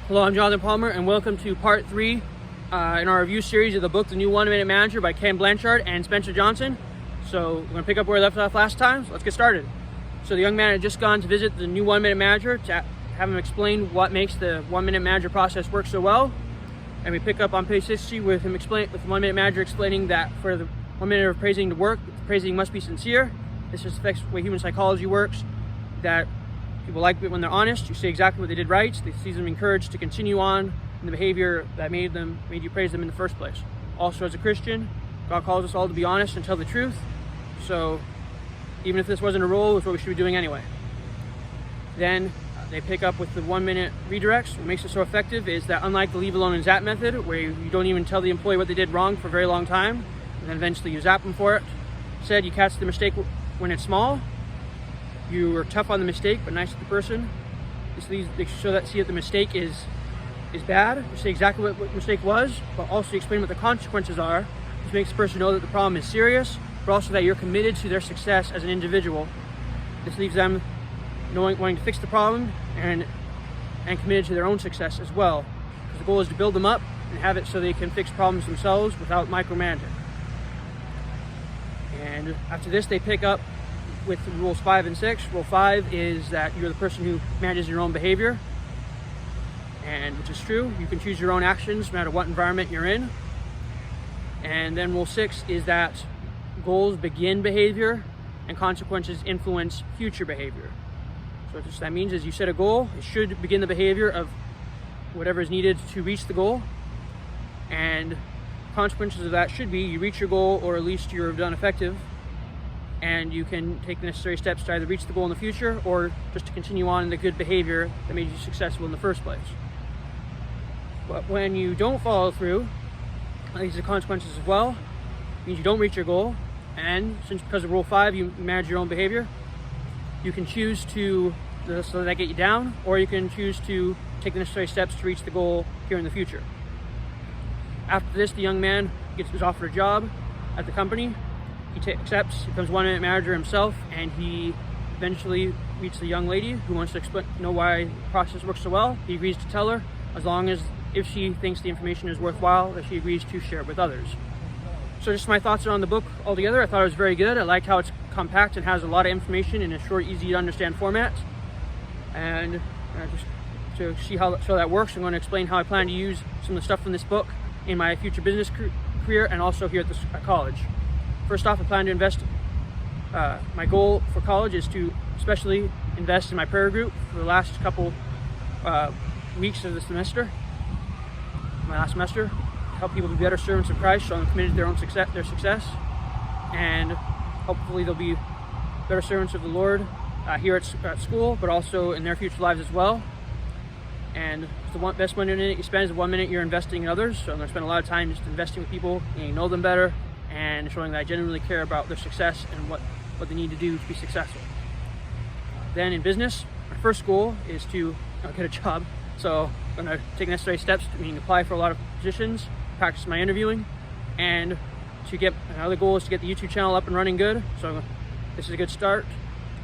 Hello, I'm Johnson.Part, and welcome to part 3 in our review series of the book, The New 1 Minute Manager by Blanchard and Spencer Johnson. So we're going to pick up where we left off last time, so let's get started. So the young man had just gone to visit the new 1 Minute Manager to have him explain what makes the 1 Minute Manager process work so well. And we pick up on page 60 with him with the 1 Minute Manager explaining that for the 1 minute of praising to work, the praising must be sincere. This just affects the way human psychology works, that people like it when they're honest. You say exactly what they did right. They see them encouraged to continue on in the behavior that made you praise them in the first place. Also, as a Christian, God calls us all to be honest and tell the truth. So even if this wasn't a rule, it's what we should be doing anyway. Then they pick up with the 1 minute redirects. What makes it so effective is that, unlike the leave alone and zap method, where you don't even tell the employee what they did wrong for a very long time, and then eventually you zap them for it, instead you catch the mistake when it's small. You are tough on the mistake, but nice to the person. They see that the mistake is bad. You say exactly what the mistake was, but also you explain what the consequences are, which makes the person know that the problem is serious, but also that you're committed to their success as an individual. This leaves them wanting to fix the problem and committed to their own success as well. Because the goal is to build them up and have it so they can fix problems themselves without micromanaging. And after this, they pick up with rules 5 and 6. Rule 5 is that you're the person who manages your own behavior, and which is true. You can choose your own actions no matter what environment you're in. And then rule 6 is that goals begin behavior and consequences influence future behavior. So what that means is you set a goal, it should begin the behavior of whatever is needed to reach the goal, and consequences of that should be you reach your goal, or at least you're done effective, and you can take the necessary steps to either reach the goal in the future or just to continue on in the good behavior that made you successful in the first place. But when you don't follow through, these are consequences as well. It means you don't reach your goal, and because of rule 5 you manage your own behavior, you can choose to so that get you down, or you can choose to take the necessary steps to reach the goal here in the future. After this, the young man is offered a job at the company. He accepts, becomes 1 minute manager himself, and he eventually meets the young lady who wants to know why the process works so well. He agrees to tell her, as long as if she thinks the information is worthwhile, that she agrees to share it with others. So just my thoughts on the book altogether. I thought it was very good. I liked how it's compact and has a lot of information in a short, easy to understand format. And just to see how that works, I'm going to explain how I plan to use some of the stuff from this book in my future business career and also here at college. First off, I plan to invest. My goal for college is to especially invest in my prayer group for the last couple weeks of the semester, my last semester, help people be better servants of Christ, so I'm committed to their success, and hopefully they'll be better servants of the Lord here at school, but also in their future lives as well. And the best 1 minute you spend is the 1 minute you're investing in others. So I'm going to spend a lot of time just investing with people, getting to know them better, and showing that I genuinely care about their success and what they need to do to be successful. Then in business, my first goal is to get a job. So I'm going to take necessary steps, meaning apply for a lot of positions, practice my interviewing, and another goal is to get the YouTube channel up and running good. So this is a good start,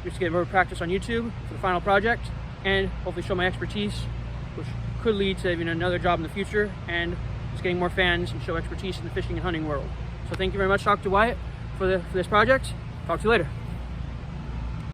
just to get more practice on YouTube for the final project, and hopefully show my expertise, which could lead to even another job in the future, and just getting more fans and show expertise in the fishing and hunting world. So thank you very much, Dr. Wyatt, for this project. Talk to you later.